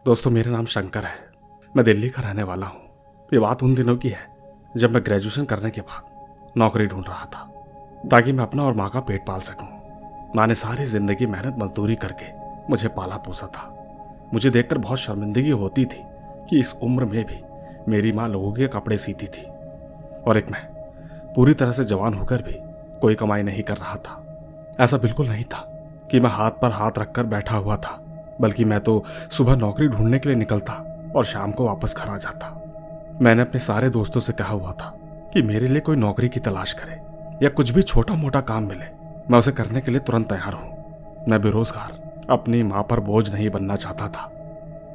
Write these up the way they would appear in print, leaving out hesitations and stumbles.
दोस्तों, मेरा नाम शंकर है। मैं दिल्ली का रहने वाला हूँ। ये बात उन दिनों की है जब मैं ग्रेजुएशन करने के बाद नौकरी ढूंढ रहा था ताकि मैं अपना और माँ का पेट पाल सकूं। माँ ने सारी जिंदगी मेहनत मजदूरी करके मुझे पाला पोसा था। मुझे देखकर बहुत शर्मिंदगी होती थी कि इस उम्र में भी मेरी माँ लोगों के कपड़े सीती थी और एक मैं पूरी तरह से जवान होकर भी कोई कमाई नहीं कर रहा था। ऐसा बिल्कुल नहीं था कि मैं हाथ पर हाथ रखकर बैठा हुआ था, बल्कि मैं तो सुबह नौकरी ढूंढने के लिए निकलता और शाम को वापस घर आ जाता। मैंने अपने सारे दोस्तों से कहा हुआ था कि मेरे लिए कोई नौकरी की तलाश करे या कुछ भी छोटा मोटा काम मिले, मैं उसे करने के लिए तुरंत तैयार हूं। मैं बेरोजगार अपनी माँ पर बोझ नहीं बनना चाहता था।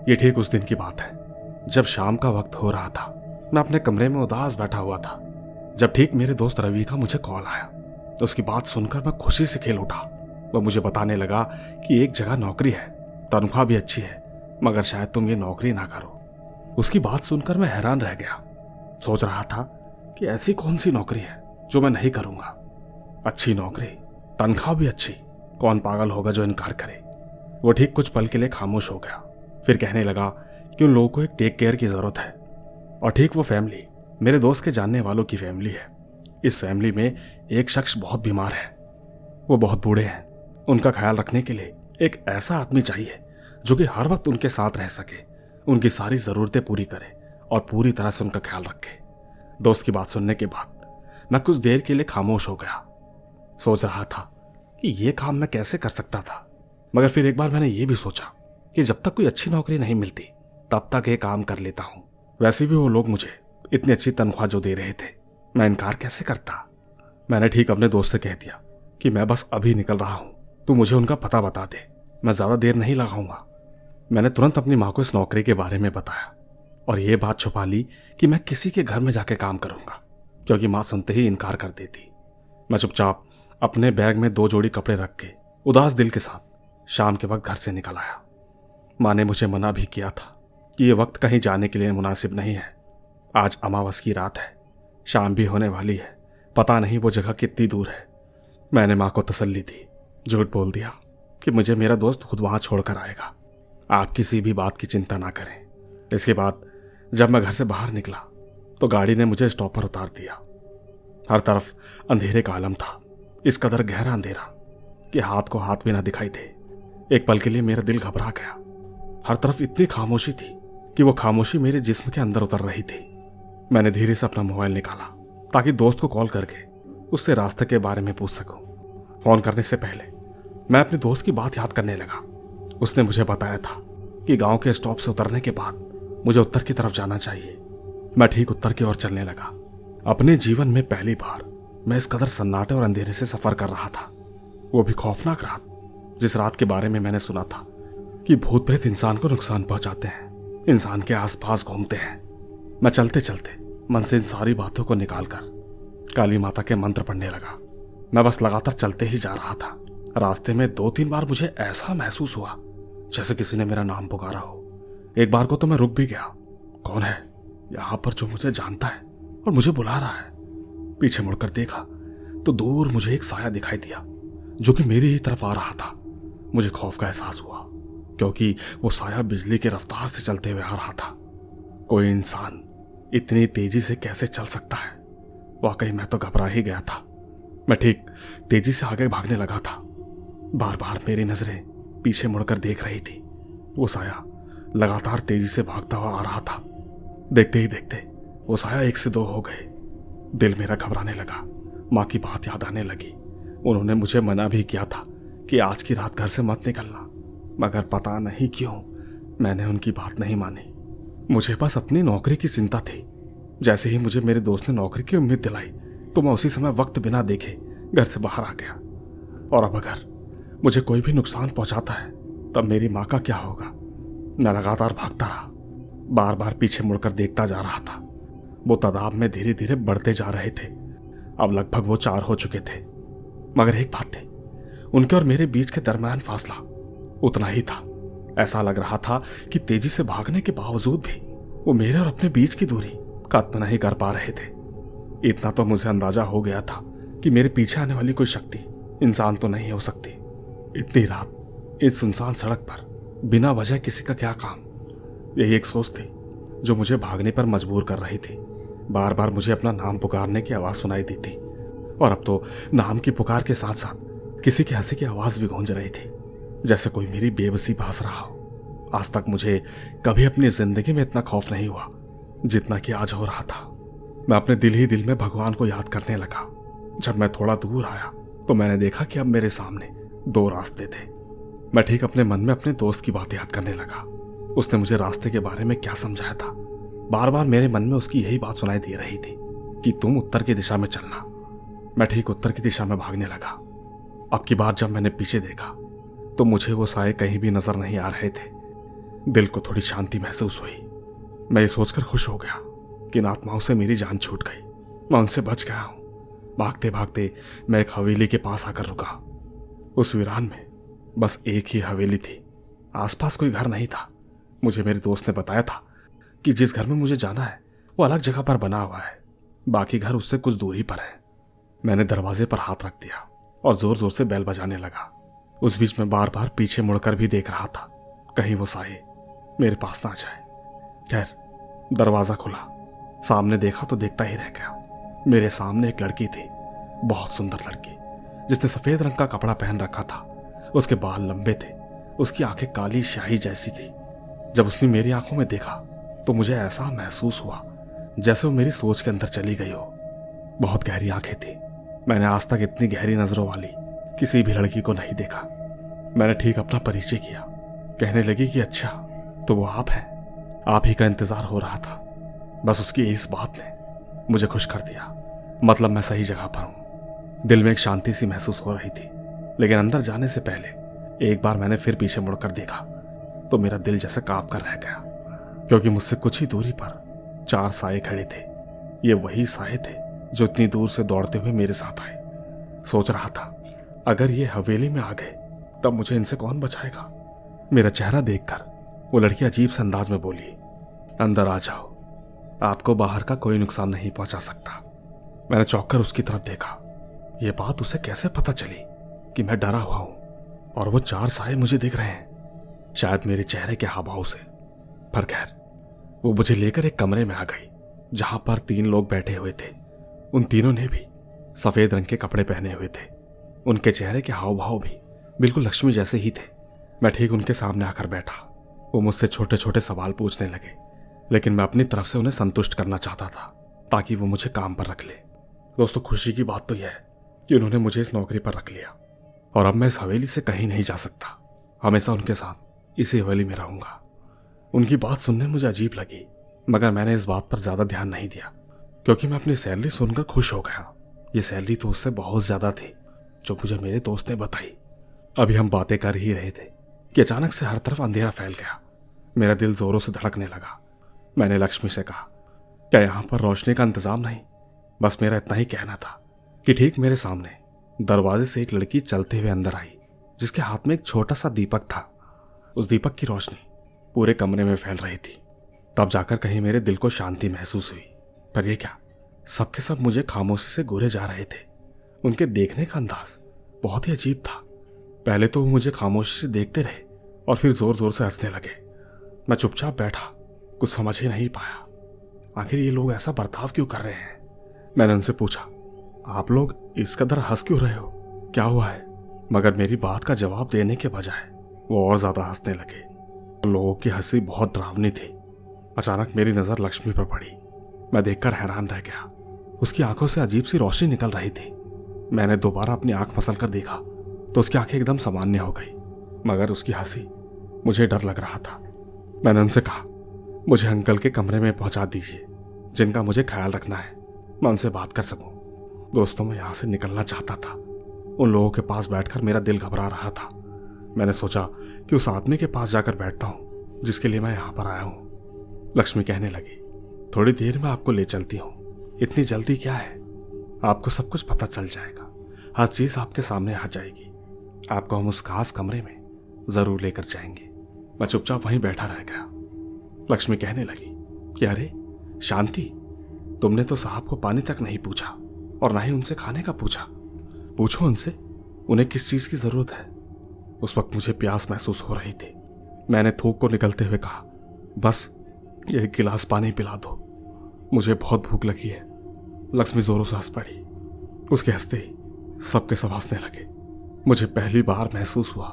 ये ठीक उस दिन की बात है जब शाम का वक्त हो रहा था। मैं अपने कमरे में उदास बैठा हुआ था जब ठीक मेरे दोस्त रवि का मुझे कॉल आया। तो उसकी बात सुनकर मैं खुशी से खेल उठा। वह मुझे बताने लगा कि एक जगह नौकरी है, तनख्वाह भी अच्छी है, मगर शायद तुम ये नौकरी ना करो। उसकी बात सुनकर मैं हैरान रह गया। सोच रहा था कि ऐसी कौन सी नौकरी है जो मैं नहीं करूंगा। अच्छी नौकरी, तनख्वाह भी अच्छी, कौन पागल होगा जो इनकार करे। वो ठीक कुछ पल के लिए खामोश हो गया, फिर कहने लगा कि उन लोगों को एक टेक केयर की जरूरत है। और ठीक वो फैमिली मेरे दोस्त के जानने वालों की फैमिली है। इस फैमिली में एक शख्स बहुत बीमार है। वो बहुत बूढ़े हैं। उनका ख्याल रखने के लिए एक ऐसा आदमी चाहिए जो कि हर वक्त उनके साथ रह सके, उनकी सारी जरूरतें पूरी करे और पूरी तरह से उनका ख्याल रखे। दोस्त की बात सुनने के बाद मैं कुछ देर के लिए खामोश हो गया। सोच रहा था कि ये काम मैं कैसे कर सकता था, मगर फिर एक बार मैंने ये भी सोचा कि जब तक कोई अच्छी नौकरी नहीं मिलती तब तक ये काम कर लेता हूं। वैसे भी वो लोग मुझे इतनी अच्छी तनख्वाह जो दे रहे थे, मैं इनकार कैसे करता। मैंने ठीक अपने दोस्त से कह दिया कि मैं बस अभी निकल रहा हूं, तू मुझे उनका पता बता दे, मैं ज्यादा देर नहीं लगाऊंगा। मैंने तुरंत अपनी माँ को इस नौकरी के बारे में बताया और ये बात छुपा ली कि मैं किसी के घर में जाके काम करूंगा, क्योंकि माँ सुनते ही इनकार कर देती। मैं चुपचाप अपने बैग में 2 जोड़ी कपड़े रख के उदास दिल के साथ शाम के वक्त घर से निकल आया। माँ ने मुझे मना भी किया था कि ये वक्त कहीं जाने के लिए मुनासिब नहीं है। आज अमावस की रात है, शाम भी होने वाली है, पता नहीं वो जगह कितनी दूर है। मैंने माँ को तसल्ली दी, झूठ बोल दिया कि मुझे मेरा दोस्त खुद वहां छोड़कर आएगा, आप किसी भी बात की चिंता ना करें। इसके बाद जब मैं घर से बाहर निकला तो गाड़ी ने मुझे स्टॉप पर उतार दिया। हर तरफ अंधेरे का आलम था, इस कदर गहरा अंधेरा कि हाथ को हाथ भी ना दिखाई दे। एक पल के लिए मेरा दिल घबरा गया। हर तरफ इतनी खामोशी थी कि वो खामोशी मेरे जिस्म के अंदर उतर रही थी। मैंने धीरे से अपना मोबाइल निकाला ताकि दोस्त को कॉल करके उससे रास्ते के बारे में पूछ सकूं। फोन करने से पहले मैं अपने दोस्त की बात याद करने लगा। उसने मुझे बताया था कि गांव के स्टॉप से उतरने के बाद मुझे उत्तर की तरफ जाना चाहिए। मैं ठीक उत्तर की ओर चलने लगा। अपने जीवन में पहली बार मैं इस कदर सन्नाटे और अंधेरे से सफर कर रहा था, वो भी खौफनाक रात, जिस रात के बारे में मैंने सुना था कि भूत प्रेत इंसान को नुकसान पहुंचाते हैं, इंसान के आसपास घूमते हैं। मैं चलते चलते मन से इन सारी बातों को निकालकर काली माता के मंत्र पढ़ने लगा। मैं बस लगातार चलते ही जा रहा था। रास्ते में 2-3 बार मुझे ऐसा महसूस हुआ जैसे किसी ने मेरा नाम पुकारा हो। एक बार को तो मैं रुक भी गया। कौन है यहां पर जो मुझे जानता है और मुझे बुला रहा है? पीछे मुड़कर देखा तो दूर मुझे एक साया दिखाई दिया जो कि मेरी ही तरफ आ रहा था। मुझे खौफ का एहसास हुआ क्योंकि वो साया बिजली की रफ्तार से चलते हुए आ रहा था। कोई इंसान इतनी तेजी से कैसे चल सकता है? वाकई मैं तो घबरा ही गया था। मैं ठीक तेजी से आगे भागने लगा था। बार बार मेरी नजरें पीछे मुड़कर देख रही थी। वो साया लगातार तेजी से भागता हुआ आ रहा था। देखते ही देखते वो साया 1 से 2 हो गए। दिल मेरा घबराने लगा। माँ की बात याद आने लगी। उन्होंने मुझे मना भी किया था कि आज की रात घर से मत निकलना, मगर पता नहीं क्यों मैंने उनकी बात नहीं मानी। मुझे बस अपनी नौकरी की चिंता थी। जैसे ही मुझे मेरे दोस्त ने नौकरी की उम्मीद दिलाई तो मैं उसी समय वक्त बिना देखे घर से बाहर आ गया। और अब अगर मुझे कोई भी नुकसान पहुंचाता है तब मेरी माँ का क्या होगा? मैं लगातार भागता रहा, बार बार पीछे मुड़कर देखता जा रहा था। वो तादाद में धीरे धीरे बढ़ते जा रहे थे। अब लगभग वो 4 हो चुके थे, मगर एक बात थी, उनके और मेरे बीच के दरमियान फासला उतना ही था। ऐसा लग रहा था कि तेजी से भागने के बावजूद भी वो मेरे और अपने बीच की दूरी खत्म नहीं कर पा रहे थे। इतना तो मुझे अंदाजा हो गया था कि मेरे पीछे आने वाली कोई शक्ति इंसान तो नहीं हो सकती। इतनी रात इस सुनसान सड़क पर बिना वजह किसी का क्या काम? यही एक सोच थी जो मुझे भागने पर मजबूर कर रही थी। बार बार मुझे अपना नाम पुकारने की आवाज़ सुनाई दी थी, और अब तो नाम की पुकार के साथ साथ किसी की हंसी की आवाज़ भी गूंज रही थी, जैसे कोई मेरी बेबसी भास रहा हो। आज तक मुझे कभी अपनी जिंदगी में इतना खौफ नहीं हुआ जितना कि आज हो रहा था। मैं अपने दिल ही दिल में भगवान को याद करने लगा। जब मैं थोड़ा दूर आया तो मैंने देखा कि अब मेरे सामने दो रास्ते थे। मैं ठीक अपने मन में अपने दोस्त की बात याद करने लगा। उसने मुझे रास्ते के बारे में क्या समझाया था। बार बार मेरे मन में उसकी यही बात सुनाई दे रही थी कि तुम उत्तर की दिशा में चलना। मैं ठीक उत्तर की दिशा में भागने लगा। अब की बार जब मैंने पीछे देखा तो मुझे वो साए कहीं भी नजर नहीं आ रहे थे। दिल को थोड़ी शांति महसूस हुई। मैं ये सोचकर खुश हो गया कि इन आत्माओं से मेरी जान छूट गई, मैं उनसे बच गया हूं। भागते भागते मैं एक हवेली के पास आकर रुका। उस वीरान में बस एक ही हवेली थी, आसपास कोई घर नहीं था। मुझे मेरे दोस्त ने बताया था कि जिस घर में मुझे जाना है वो अलग जगह पर बना हुआ है, बाकी घर उससे कुछ दूरी पर है। मैंने दरवाजे पर हाथ रख दिया और जोर जोर से बैल बजाने लगा। उस बीच में बार बार पीछे मुड़कर भी देख रहा था, कहीं वो साए मेरे पास ना जाए। खैर दरवाजा खुला, सामने देखा तो देखता ही रह गया। मेरे सामने एक लड़की थी, बहुत सुंदर लड़की, जिसने सफेद रंग का कपड़ा पहन रखा था। उसके बाल लंबे थे, उसकी आंखें काली स्याही जैसी थी। जब उसने मेरी आंखों में देखा तो मुझे ऐसा महसूस हुआ जैसे वो मेरी सोच के अंदर चली गई हो। बहुत गहरी आंखें थी। मैंने आज तक इतनी गहरी नजरों वाली किसी भी लड़की को नहीं देखा। मैंने ठीक अपना परिचय किया। कहने लगी कि अच्छा तो वो आप हैं, आप ही का इंतजार हो रहा था। बस उसकी इस बात ने मुझे खुश कर दिया। मतलब मैं सही जगह पर हूं। दिल में एक शांति सी महसूस हो रही थी, लेकिन अंदर जाने से पहले एक बार मैंने फिर पीछे मुड़कर देखा तो मेरा दिल जैसे कांप कर रह गया, क्योंकि मुझसे कुछ ही दूरी पर 4 साए खड़े थे। ये वही साए थे जो इतनी दूर से दौड़ते हुए मेरे साथ आए। सोच रहा था अगर ये हवेली में आ गए तब मुझे इनसे कौन बचाएगा। मेरा चेहरा देखकर वो लड़की अजीब से अंदाज में बोली, अंदर आ जाओ, आपको बाहर का कोई नुकसान नहीं पहुंचा सकता। मैंने चौंक कर उसकी तरफ देखा। यह बात उसे कैसे पता चली कि मैं डरा हुआ हूं और वो 4 साए मुझे दिख रहे हैं, शायद मेरे चेहरे के हाव भाव से। पर खैर वो मुझे लेकर एक कमरे में आ गई जहां पर 3 लोग बैठे हुए थे। उन तीनों ने भी सफेद रंग के कपड़े पहने हुए थे। उनके चेहरे के हाव भाव भी बिल्कुल लक्ष्मी जैसे ही थे। मैं ठीक उनके सामने आकर बैठा। वो मुझसे छोटे छोटे सवाल पूछने लगे, लेकिन मैं अपनी तरफ से उन्हें संतुष्ट करना चाहता था ताकि वो मुझे काम पर रख ले। दोस्तों, खुशी की बात तो यह है कि उन्होंने मुझे इस नौकरी पर रख लिया और अब मैं इस हवेली से कहीं नहीं जा सकता। हमेशा उनके साथ इसी हवेली में रहूंगा। उनकी बात सुनने मुझे अजीब लगी, मगर मैंने इस बात पर ज्यादा ध्यान नहीं दिया क्योंकि मैं अपनी सैलरी सुनकर खुश हो गया। ये सैलरी तो उससे बहुत ज्यादा थी जो मुझे मेरे दोस्त ने बताई। अभी हम बातें कर ही रहे थे कि अचानक से हर तरफ अंधेरा फैल गया। मेरा दिल जोरों से धड़कने लगा। मैंने लक्ष्मी से कहा, क्या यहां पर रोशनी का इंतजाम नहीं? बस मेरा इतना ही कहना था कि ठीक मेरे सामने दरवाजे से एक लड़की चलते हुए अंदर आई, जिसके हाथ में एक छोटा सा दीपक था। उस दीपक की रोशनी पूरे कमरे में फैल रही थी। तब जाकर कहीं मेरे दिल को शांति महसूस हुई। पर यह क्या, सबके सब मुझे खामोशी से घूरे जा रहे थे। उनके देखने का अंदाज बहुत ही अजीब था। पहले तो वो मुझे खामोशी से देखते रहे और फिर जोर जोर से हंसने लगे। मैं चुपचाप बैठा, कुछ समझ ही नहीं पाया आखिर ये लोग ऐसा बर्ताव क्यों कर रहे हैं। मैंने उनसे पूछा, आप लोग इस कदर हंस क्यों रहे हो, क्या हुआ है? मगर मेरी बात का जवाब देने के बजाय वो और ज्यादा हंसने लगे। लोगों की हंसी बहुत डरावनी थी। अचानक मेरी नजर लक्ष्मी पर पड़ी। मैं देखकर हैरान रह गया। उसकी आंखों से अजीब सी रोशनी निकल रही थी। मैंने दोबारा अपनी आंख मसल कर देखा तो उसकी आंखें एकदम सामान्य हो गई, मगर उसकी हंसी मुझे डर लग रहा था। मैंने उनसे कहा, मुझे अंकल के कमरे में पहुंचा दीजिए, जिनका मुझे ख्याल रखना है, मैं उनसे बात कर सकूं। दोस्तों, मैं यहां से निकलना चाहता था। उन लोगों के पास बैठकर मेरा दिल घबरा रहा था। मैंने सोचा कि उस आदमी के पास जाकर बैठता हूं जिसके लिए मैं यहां पर आया हूं। लक्ष्मी कहने लगी, थोड़ी देर में आपको ले चलती हूं, इतनी जल्दी क्या है? आपको सब कुछ पता चल जाएगा, हर चीज आपके सामने आ जाएगी। आपको हम उस खास कमरे में जरूर लेकर जाएंगे। मैं चुपचाप वहीं बैठा रह गया। लक्ष्मी कहने लगी कि अरे शांति, तुमने तो साहब को पानी तक नहीं पूछा और ना ही उनसे खाने का पूछा। पूछो उनसे उन्हें किस चीज की जरूरत है। उस वक्त मुझे प्यास महसूस हो रही थी। मैंने थूक को निकलते हुए कहा, बस एक गिलास पानी पिला दो, मुझे बहुत भूख लगी है। लक्ष्मी जोरों से हंस पड़ी। उसके हंसते ही सबके सब हंसने लगे। मुझे पहली बार महसूस हुआ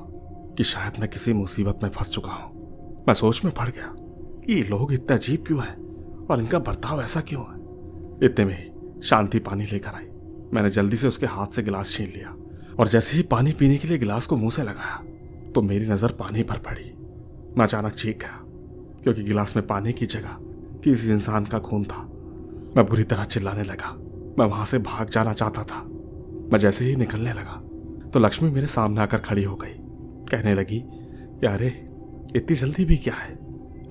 कि शायद मैं किसी मुसीबत में फंस चुका हूं। मैं सोच में पड़ गया कि ये लोग इतने अजीब क्यों हैं और इनका बर्ताव ऐसा क्यों है। इतने में ही शांति पानी लेकर आई। मैंने जल्दी से उसके हाथ से गिलास छीन लिया और जैसे ही पानी पीने के लिए गिलास को मुंह से लगाया तो मेरी नजर पानी पर पड़ी। मैं अचानक चीख गया क्योंकि गिलास में पानी की जगह किसी इंसान का खून था। मैं बुरी तरह चिल्लाने लगा। मैं वहां से भाग जाना चाहता था। मैं जैसे ही निकलने लगा तो लक्ष्मी मेरे सामने आकर खड़ी हो गई। कहने लगी, यारे इतनी जल्दी भी क्या है,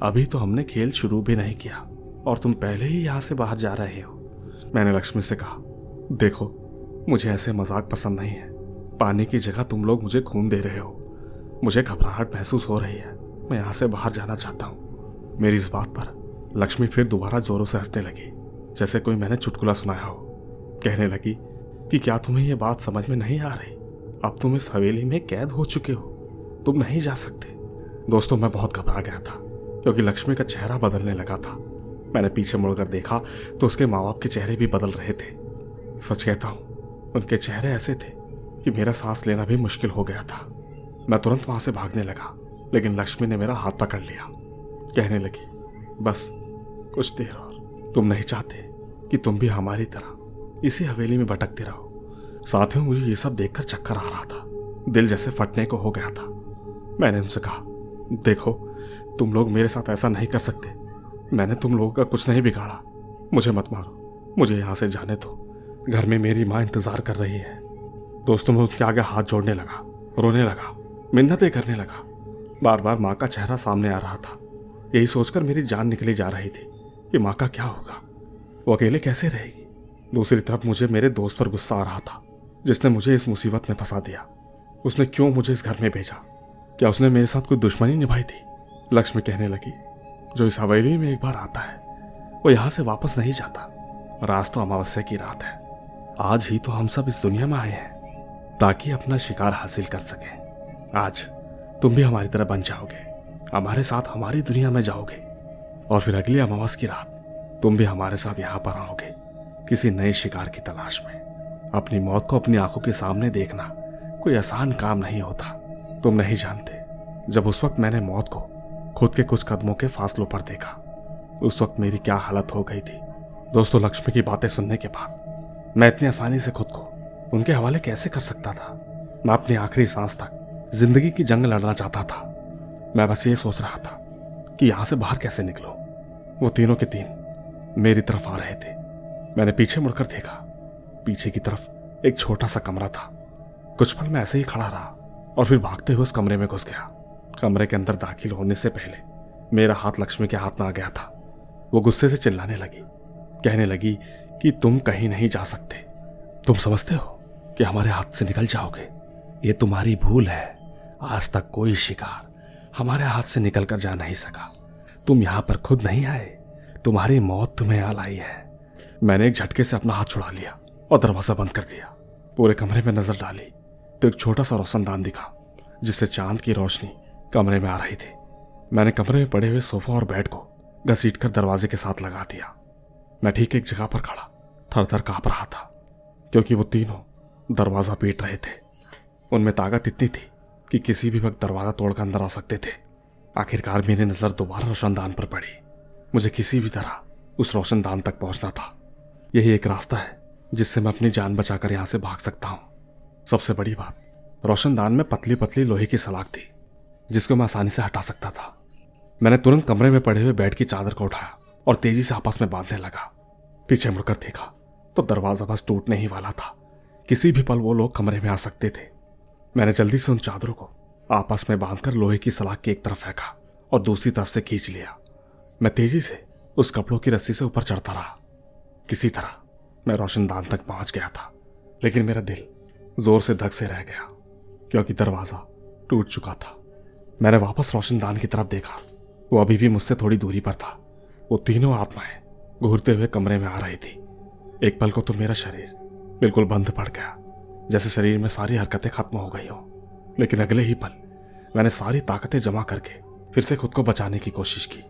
अभी तो हमने खेल शुरू भी नहीं किया और तुम पहले ही यहाँ से बाहर जा रहे हो। मैंने लक्ष्मी से कहा, देखो मुझे ऐसे मजाक पसंद नहीं है। पानी की जगह तुम लोग मुझे खून दे रहे हो। मुझे घबराहट महसूस हो रही है। मैं यहाँ से बाहर जाना चाहता हूँ। मेरी इस बात पर लक्ष्मी फिर दोबारा जोरों से हंसने लगी, जैसे कोई मैंने चुटकुला सुनाया हो। कहने लगी कि क्या तुम्हें यह बात समझ में नहीं आ रही? अब तुम इस हवेली में कैद हो चुके हो, तुम नहीं जा सकते। दोस्तों, मैं बहुत घबरा गया था क्योंकि लक्ष्मी का चेहरा बदलने लगा था। मैंने पीछे मुड़कर देखा तो उसके माँ बाप के चेहरे भी बदल रहे थे। सच कहता हूँ, उनके चेहरे ऐसे थे कि मेरा सांस लेना भी मुश्किल हो गया था। मैं तुरंत वहां से भागने लगा, लेकिन लक्ष्मी ने मेरा हाथ पकड़ लिया। कहने लगी, बस कुछ देर और। तुम नहीं चाहते कि तुम भी हमारी तरह इसी हवेली में भटकते रहो। साथियों, मुझे ये सब देखकर चक्कर आ रहा था। दिल जैसे फटने को हो गया था। मैंने उनसे कहा, देखो तुम लोग मेरे साथ ऐसा नहीं कर सकते। मैंने तुम लोगों का कुछ नहीं बिगाड़ा। मुझे मत मारो, मुझे यहाँ से जाने दो। घर में मेरी माँ इंतजार कर रही है। दोस्तों, मैं उसके आगे हाथ जोड़ने लगा, रोने लगा, मिन्नतें करने लगा। बार बार माँ का चेहरा सामने आ रहा था। यही सोचकर मेरी जान निकली जा रही थी कि माँ का क्या होगा, वो अकेले कैसे रहेगी। दूसरी तरफ मुझे मेरे दोस्त पर गुस्सा आ रहा था, जिसने मुझे इस मुसीबत में फंसा दिया। उसने क्यों मुझे इस घर में भेजा? क्या उसने मेरे साथ कोई दुश्मनी निभाई थी? लक्ष्मी कहने लगी, जो इस हवेली में एक बार आता है वो यहाँ से वापस नहीं जाता। और आज तो अमावस्या की रात है। आज ही तो हम सब इस दुनिया में आए हैं ताकि अपना शिकार हासिल कर सकें। आज तुम भी हमारी तरह बन जाओगे, हमारे साथ हमारी दुनिया में जाओगे और फिर अगली अमावस्या की रात तुम भी हमारे साथ यहाँ पर आओगे किसी नए शिकार की तलाश में। अपनी मौत को अपनी आंखों के सामने देखना कोई आसान काम नहीं होता। तुम नहीं जानते, जब उस वक्त मैंने मौत को खुद के कुछ कदमों के फासलों पर देखा, उस वक्त मेरी क्या हालत हो गई थी। दोस्तों, लक्ष्मी की बातें सुनने के बाद मैं इतनी आसानी से खुद को उनके हवाले कैसे कर सकता था? मैं अपनी आखिरी सांस तक जिंदगी की जंग लड़ना चाहता था। मैं बस ये सोच रहा था कि यहां से बाहर कैसे निकलूं। वो तीनों के तीन मेरी तरफ आ रहे थे। मैंने पीछे मुड़कर देखा। पीछे की तरफ एक छोटा सा कमरा था। कुछ पल मैं ऐसे ही खड़ा रहा और फिर भागते हुए उस कमरे में घुस गया। कमरे के अंदर दाखिल होने से पहले मेरा हाथ लक्ष्मी के हाथ में आ गया था। वो गुस्से से चिल्लाने लगी, कहने लगी कि तुम कहीं नहीं जा सकते। तुम समझते हो कि हमारे हाथ से निकल जाओगे? ये तुम्हारी भूल है। आज तक कोई शिकार हमारे हाथ से निकल कर जा नहीं सका। तुम यहां पर खुद नहीं आए, तुम्हारी मौत तुम्हें आ लाई है। मैंने एक झटके से अपना हाथ छुड़ा लिया और दरवाजा बंद कर दिया। पूरे कमरे में नजर डाली तो एक छोटा सा रोशनदान दिखा, जिससे चांद की रोशनी कमरे में आ रही थी। मैंने कमरे में पड़े हुए सोफा और बेड को घसीटकर दरवाजे के साथ लगा दिया। मैं ठीक एक जगह पर खड़ा थर थर कांप रहा था, क्योंकि वो तीनों दरवाजा पीट रहे थे। उनमें ताकत इतनी थी कि किसी भी वक्त दरवाजा तोड़कर अंदर आ सकते थे। आखिरकार मेरी नजर दोबारा रोशनदान पर पड़ी। मुझे किसी भी तरह उस रोशनदान तक पहुंचना था। यही एक रास्ता है जिससे मैं अपनी जान बचाकर यहां से भाग सकता हूं। सबसे बड़ी बात, रोशनदान में पतली पतली लोहे की सलाख थी जिसको मैं आसानी से हटा सकता था। मैंने तुरंत कमरे में पड़े हुए बेड की चादर को उठाया और तेजी से आपस में बांधने लगा। पीछे मुड़कर देखा तो दरवाजा बस टूटने ही वाला था। किसी भी पल वो लोग कमरे में आ सकते थे। मैंने जल्दी से उन चादरों को आपस में बांधकर लोहे की सलाख की एक तरफ फेंका और दूसरी तरफ से खींच लिया। मैं तेजी से उस कपड़ों की रस्सी से ऊपर चढ़ता रहा। किसी तरह मैं रोशनदान तक पहुंच गया था, लेकिन मेरा दिल जोर से धक से रह गया क्योंकि दरवाजा टूट चुका था। मैंने वापस रोशनदान की तरफ देखा। वो अभी भी मुझसे थोड़ी दूरी पर था। वो तीनों आत्माएं घूरते हुए कमरे में आ रही थी। एक पल को तो मेरा शरीर बिल्कुल बंद पड़ गया, जैसे शरीर में सारी हरकतें खत्म हो गई हो। लेकिन अगले ही पल मैंने सारी ताकतें जमा करके फिर से खुद को बचाने की कोशिश की।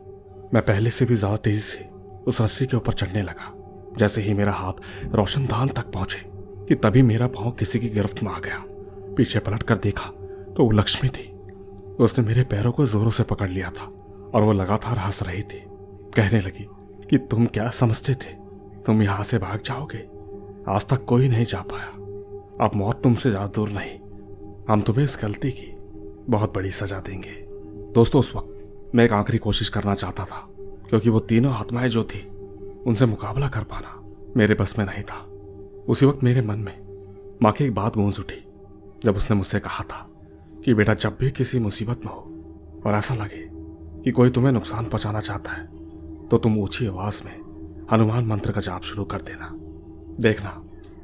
मैं पहले से भी ज्यादा तेजी से उस रस्सी के ऊपर चढ़ने लगा। जैसे ही मेरा हाथ रोशनदान तक पहुंचे कि तभी मेरा पांव किसी की गिरफ्त में आ गया। पीछे पलट कर देखा तो वो लक्ष्मी थी। उसने मेरे पैरों को जोरों से पकड़ लिया था और वो लगातार हंस रही थी। कहने लगी कि तुम क्या समझते थे, तुम यहां से भाग जाओगे? आज तक कोई नहीं जा पाया। अब मौत तुमसे ज्यादा दूर नहीं। हम तुम्हें इस गलती की बहुत बड़ी सजा देंगे। दोस्तों, उस वक्त मैं एक आखिरी कोशिश करना चाहता था, क्योंकि वो तीनों आत्माएं जो थी उनसे मुकाबला कर पाना मेरे बस में नहीं था। उसी वक्त मेरे मन में माँ की एक बात गूंज उठी, जब उसने मुझसे कहा था कि बेटा, जब भी किसी मुसीबत में हो और ऐसा लगे कि कोई तुम्हें नुकसान पहुंचाना चाहता है, तो तुम ऊंची आवाज में हनुमान मंत्र का जाप शुरू कर देना। देखना,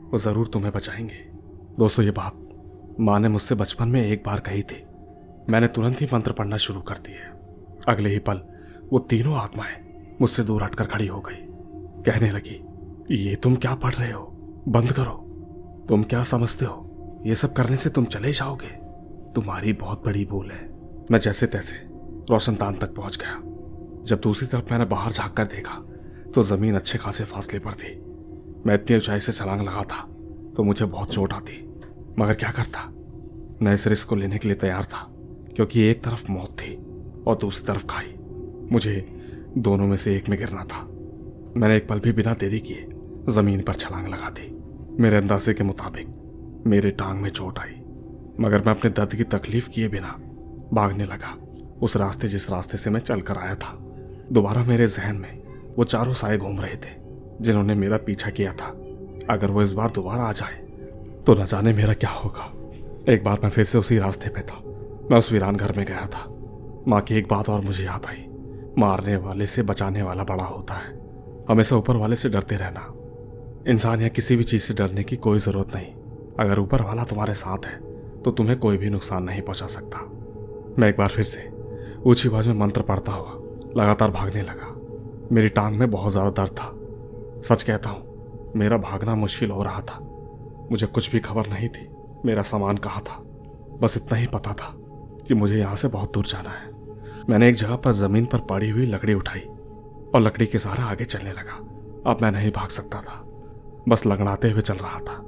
वो जरूर तुम्हें बचाएंगे। दोस्तों, ये बात माँ ने मुझसे बचपन में एक बार कही थी। मैंने तुरंत ही मंत्र पढ़ना शुरू कर दिया। अगले ही पल वो तीनों आत्माएं मुझसे दूर हटकर खड़ी हो गई। कहने लगी, ये तुम क्या पढ़ रहे हो? बंद करो। तुम क्या समझते हो ये सब करने से तुम चले जाओगे? तुम्हारी बहुत बड़ी भूल है। मैं जैसे तैसे रोशनदान तक पहुंच गया। जब दूसरी तरफ मैंने बाहर झांक कर देखा तो जमीन अच्छे खासे फासले पर थी। मैं इतनी ऊंचाई से छलांग लगा था तो मुझे बहुत चोट आती, मगर क्या करता, मैं इस रिस्क को लेने के लिए तैयार था, क्योंकि एक तरफ मौत थी और दूसरी तरफ खाई। मुझे दोनों में से एक में गिरना था। मैंने एक पल भी बिना देरी किए जमीन पर छलांग लगा दी। मेरे अंदाजे के मुताबिक मेरे टांग में चोट आई, मगर मैं अपने दर्द की तकलीफ किए बिना भागने लगा उस रास्ते जिस रास्ते से मैं चलकर आया था। दोबारा मेरे जहन में वो चारों साए घूम रहे थे जिन्होंने मेरा पीछा किया था। अगर वो इस बार दोबारा आ जाए तो न जाने मेरा क्या होगा। एक बार मैं फिर से उसी रास्ते पे था। मैं उस वीरान घर में गया था। माँ की एक बात और मुझे याद आई, मारने वाले से बचाने वाला बड़ा होता है। हमेशा ऊपर वाले से डरते रहना। इंसान या किसी भी चीज से डरने की कोई जरूरत नहीं। अगर ऊपर वाला तुम्हारे साथ है तो तुम्हें कोई भी नुकसान नहीं पहुंचा सकता। मैं एक बार फिर से ऊंची आवाज में मंत्र पढ़ता हुआ लगातार भागने लगा। मेरी टांग में बहुत ज्यादा दर्द था। सच कहता हूं, मेरा भागना मुश्किल हो रहा था। मुझे कुछ भी खबर नहीं थी मेरा सामान कहाँ था। बस इतना ही पता था कि मुझे यहां से बहुत दूर जाना है। मैंने एक जगह पर जमीन पर पड़ी हुई लकड़ी उठाई और लकड़ी के सहारा आगे चलने लगा। अब मैं नहीं भाग सकता था, बस लंगड़ाते हुए चल रहा था।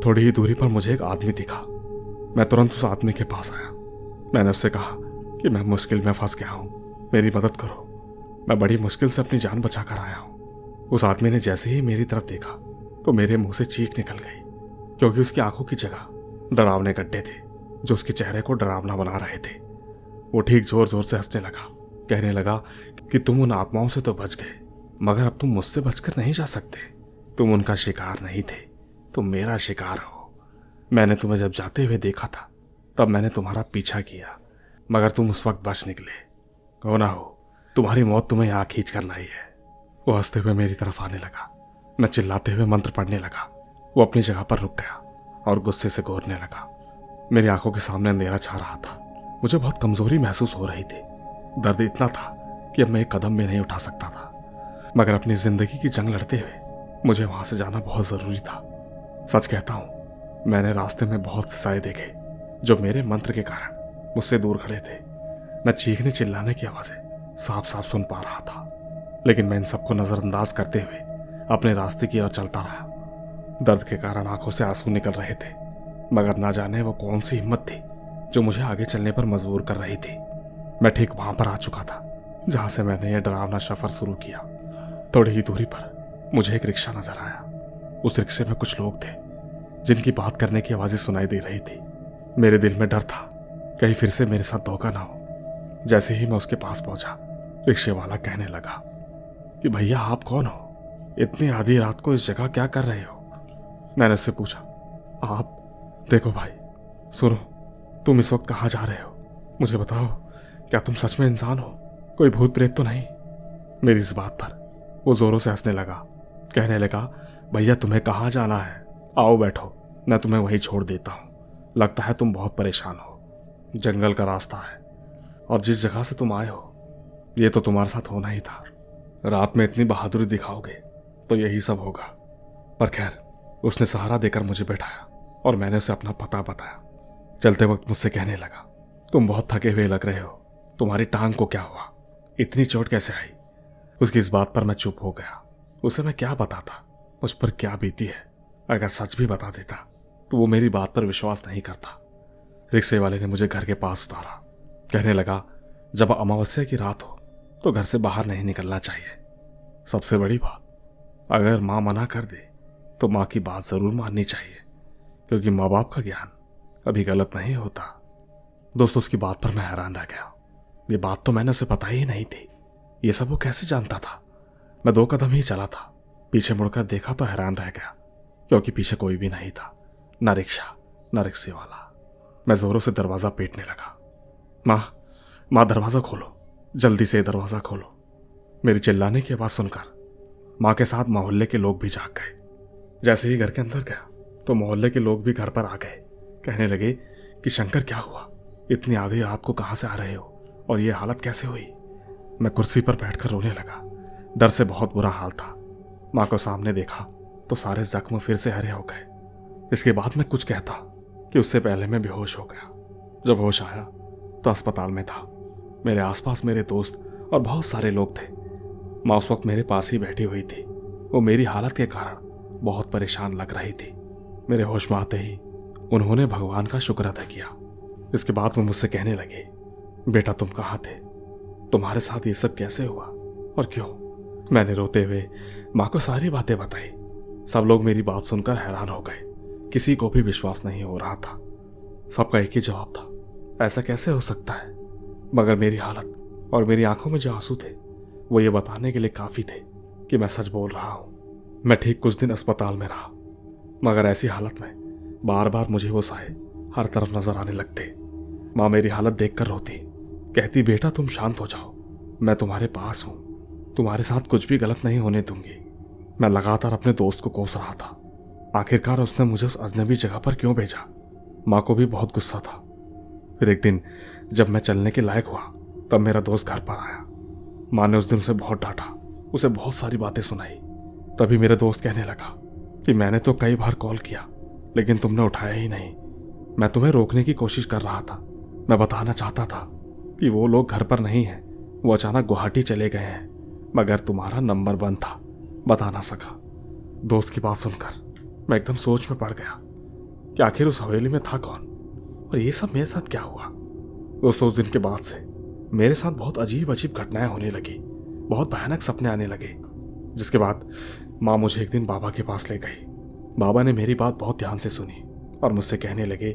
थोड़ी ही दूरी पर मुझे एक आदमी दिखा। मैं तुरंत उस आदमी के पास आया। मैंने उससे कहा कि मैं मुश्किल में फंस गया हूं, मेरी मदद करो। मैं बड़ी मुश्किल से अपनी जान बचा कर आया हूं। उस आदमी ने जैसे ही मेरी तरफ देखा तो मेरे मुंह से चीख निकल गई, क्योंकि उसकी आंखों की जगह डरावने गड्ढे थे जो उसके चेहरे को डरावना बना रहे थे। वो ठीक जोर जोर से हंसने लगा। कहने लगा कि तुम उन आत्माओं से तो बच गए, मगर अब तुम मुझसे बचकर नहीं जा सकते। तुम उनका शिकार नहीं थे, तुम मेरा शिकार हो। मैंने तुम्हें जब जाते हुए देखा था तब मैंने तुम्हारा पीछा किया, मगर तुम उस वक्त बच निकले। हो ना हो, तुम्हारी मौत तुम्हें यहाँ खींच कर लाई है। वो हंसते हुए मेरी तरफ आने लगा। मैं चिल्लाते हुए मंत्र पढ़ने लगा। वो अपनी जगह पर रुक गया और गुस्से से घूरने लगा। मेरी आंखों के सामने अंधेरा छा रहा था। मुझे बहुत कमजोरी महसूस हो रही थी। दर्द इतना था कि अब मैं एक कदम भी नहीं उठा सकता था, मगर अपनी जिंदगी की जंग लड़ते हुए मुझे वहां से जाना बहुत जरूरी था। सच कहता हूं, मैंने रास्ते में बहुत से साए देखे जो मेरे मंत्र के कारण मुझसे दूर खड़े थे। मैं चीखने चिल्लाने की आवाजें साफ साफ सुन पा रहा था, लेकिन मैं इन सबको नजरअंदाज करते हुए अपने रास्ते की ओर चलता रहा। दर्द के कारण आंखों से आंसू निकल रहे थे, मगर ना जाने वो कौन सी हिम्मत थी जो मुझे आगे चलने पर मजबूर कर रही थी। मैं ठीक वहां पर आ चुका था जहां से मैंने यह डरावना सफर शुरू किया। थोड़ी ही दूरी पर मुझे एक रिक्शा नजर आया। उस रिक्शे में कुछ लोग थे जिनकी बात करने की आवाजें सुनाई दे रही थी। मेरे दिल में डर था कहीं फिर से मेरे साथ धोखा ना हो। जैसे ही मैं उसके पास पहुंचा, रिक्शे वाला कहने लगा कि भैया आप कौन हो? इतनी आधी रात को इस जगह क्या कर रहे हो? मैंने उससे पूछा, आप देखो भाई, सुनो, तुम इस वक्त कहाँ जा रहे हो? मुझे बताओ, क्या तुम सच में इंसान हो? कोई भूत प्रेत तो नहीं? मेरी इस बात पर वो जोरों से हंसने लगा। कहने लगा, भैया तुम्हें कहाँ जाना है? आओ बैठो, मैं तुम्हें वहीं छोड़ देता हूँ। लगता है तुम बहुत परेशान हो। जंगल का रास्ता है और जिस जगह से तुम आए हो ये तो तुम्हारे साथ होना ही था। रात में इतनी बहादुरी दिखाओगे तो यही सब होगा। पर खैर, उसने सहारा देकर मुझे बैठाया और मैंने उसे अपना पता बताया। चलते वक्त मुझसे कहने लगा, तुम बहुत थके हुए लग रहे हो। तुम्हारी टांग को क्या हुआ? इतनी चोट कैसे आई? उसकी इस बात पर मैं चुप हो गया। उसे मैं क्या बताता, मुझ पर क्या बीती है। अगर सच भी बता देता तो वो मेरी बात पर विश्वास नहीं करता। रिक्शे वाले ने मुझे घर के पास उतारा। कहने लगा, जब अमावस्या की रात हो तो घर से बाहर नहीं निकलना चाहिए। सबसे बड़ी बात, अगर माँ मना कर दे तो माँ की बात जरूर माननी चाहिए, क्योंकि माँ बाप का ज्ञान कभी गलत नहीं होता। दोस्तों, उसकी बात पर मैं हैरान रह गया। ये बात तो मैंने उसे बताई ही नहीं थी। ये सब वो कैसे जानता था? मैं 2 कदम ही चला था। पीछे मुड़कर देखा तो हैरान रह गया, क्योंकि पीछे कोई भी नहीं था, न रिक्शा न रिक्शे वाला। मैं जोरों से दरवाजा पीटने लगा। माँ दरवाजा खोलो, जल्दी से दरवाजा खोलो। मेरी चिल्लाने की आवाज सुनकर माँ के साथ मोहल्ले के लोग भी जाग गए। जैसे ही घर के अंदर गया तो मोहल्ले के लोग भी घर पर आ गए। कहने लगे कि शंकर, क्या हुआ? इतनी आधी रात को कहां से आ रहे हो और ये हालत कैसे हुई? मैं कुर्सी पर बैठकर रोने लगा। डर से बहुत बुरा हाल था। माँ को सामने देखा तो सारे जख्म फिर से हरे हो गए। इसके बाद मैं कुछ कहता कि उससे पहले मैं बेहोश हो गया। जब होश आया तो अस्पताल में था। मेरे आसपास मेरे दोस्त और बहुत सारे लोग थे। माँ उस वक्त मेरे पास ही बैठी हुई थी। वो मेरी हालत के कारण बहुत परेशान लग रही थी। मेरे होश में आते ही उन्होंने भगवान का शुक्र अदा किया। इसके बाद वो मुझसे कहने लगे, बेटा तुम कहाँ थे? तुम्हारे साथ ये सब कैसे हुआ और क्यों? मैंने रोते हुए माँ को सारी बातें बताई। सब लोग मेरी बात सुनकर हैरान हो गए। किसी को भी विश्वास नहीं हो रहा था। सबका एक ही जवाब था, ऐसा कैसे हो सकता है? मगर मेरी हालत और मेरी आंखों में जो आंसू थे वो ये बताने के लिए काफी थे कि मैं सच बोल रहा हूं। मैं ठीक कुछ दिन अस्पताल में रहा, मगर ऐसी हालत में बार बार मुझे वो साए हर तरफ नजर आने लगते। माँ मेरी हालत देखकर रोती, कहती, बेटा तुम शांत हो जाओ, मैं तुम्हारे पास हूं, तुम्हारे साथ कुछ भी गलत नहीं होने दूंगी। मैं लगातार अपने दोस्त को कोस रहा था। आखिरकार उसने मुझे उस अजनबी जगह पर क्यों भेजा? माँ को भी बहुत गुस्सा था। फिर एक दिन जब मैं चलने के लायक हुआ तब मेरा दोस्त घर पर आया। माँ ने उस दिन उसे बहुत डांटा, उसे बहुत सारी बातें सुनाई। तभी मेरा दोस्त कहने लगा कि मैंने तो कई बार कॉल किया लेकिन तुमने उठाया ही नहीं। मैं तुम्हें रोकने की कोशिश कर रहा था। मैं बताना चाहता था कि वो लोग घर पर नहीं हैं, वो अचानक गुवाहाटी चले गए हैं, मगर तुम्हारा नंबर बंद था, बता ना सका। दोस्त की बात सुनकर मैं एकदम सोच में पड़ गया कि आखिर उस हवेली में था कौन और ये सब मेरे साथ क्या हुआ। दोस्तों, उस दिन के बाद से मेरे साथ बहुत अजीब अजीब घटनाएं होने लगी, बहुत भयानक सपने आने लगे। जिसके बाद माँ मुझे एक दिन बाबा के पास ले गई। बाबा ने मेरी बात बहुत ध्यान से सुनी और मुझसे कहने लगे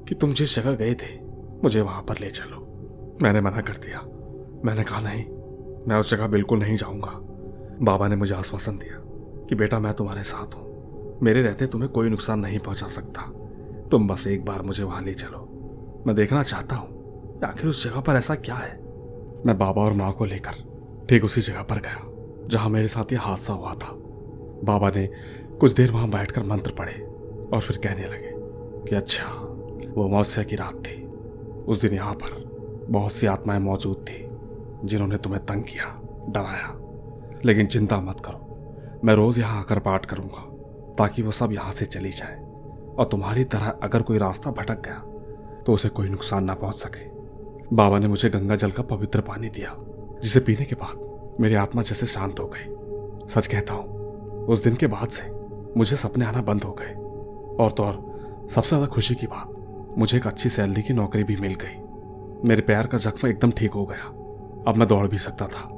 कि तुम जिस जगह गए थे मुझे वहां पर ले चलो। मैंने मना कर दिया। मैंने कहा, नहीं, मैं उस जगह बिल्कुल नहीं जाऊंगा। बाबा ने मुझे आश्वासन दिया कि बेटा मैं तुम्हारे साथ हूं, मेरे रहते तुम्हें कोई नुकसान नहीं पहुंचा सकता, तुम बस एक बार मुझे वहां ले चलो। मैं देखना चाहता हूं कि आखिर उस जगह पर ऐसा क्या है। मैं बाबा और माँ को लेकर ठीक उसी जगह पर गया जहां मेरे साथ ये हादसा हुआ था। बाबा ने कुछ देर वहां बैठकर मंत्र पढ़े और फिर कहने लगे कि अच्छा, वो अमावस्या की रात थी। उस दिन यहाँ पर बहुत सी आत्माएं मौजूद थी जिन्होंने तुम्हें तंग किया, डराया, लेकिन चिंता मत करो, मैं रोज यहाँ आकर पाठ करूंगा ताकि वो सब यहाँ से चली जाए और तुम्हारी तरह अगर कोई रास्ता भटक गया तो उसे कोई नुकसान ना पहुंच सके। बाबा ने मुझे गंगा जल का पवित्र पानी दिया, जिसे पीने के बाद मेरी आत्मा जैसे शांत हो गई। सच कहता हूं, उस दिन के बाद से मुझे सपने आना बंद हो गए। और तो और सबसे ज्यादा खुशी की बात, मुझे एक अच्छी सैलरी की नौकरी भी मिल गई। मेरे पैर का जख्म एकदम ठीक हो गया, अब मैं दौड़ भी सकता था।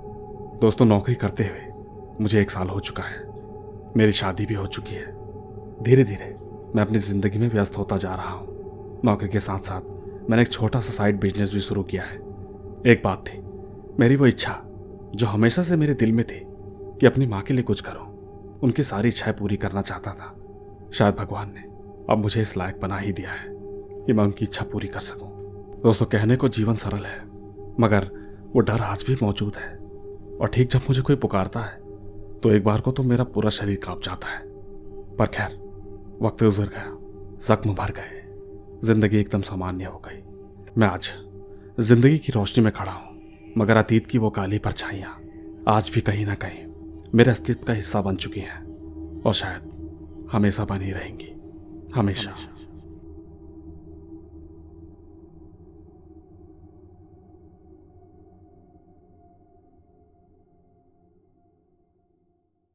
दोस्तों, नौकरी करते हुए मुझे 1 साल हो चुका है। मेरी शादी भी हो चुकी है। धीरे धीरे मैं अपनी जिंदगी में व्यस्त होता जा रहा हूँ। नौकरी के साथ साथ मैंने एक छोटा सा साइड बिजनेस भी शुरू किया है। एक बात थी, मेरी वो इच्छा जो हमेशा से मेरे दिल में थी कि अपनी माँ के लिए कुछ करूं, उनकी सारी इच्छाएं पूरी करना चाहता था। शायद भगवान ने अब मुझे इस लायक बना ही दिया है कि मैं उनकी इच्छा पूरी कर सकूं। दोस्तों, कहने को जीवन सरल है, मगर वो डर आज भी मौजूद है। और ठीक जब मुझे कोई पुकारता है तो एक बार को तो मेरा पूरा शरीर कांप जाता है। पर खैर, वक्त गुजर गया, जख्म भर गए, जिंदगी एकदम सामान्य हो गई। मैं आज जिंदगी की रोशनी में खड़ा हूं, मगर अतीत की वो काली परछाइयां आज भी कहीं ना कहीं मेरे अस्तित्व का हिस्सा बन चुकी हैं और शायद हमेशा बनी रहेंगी, हमेशा।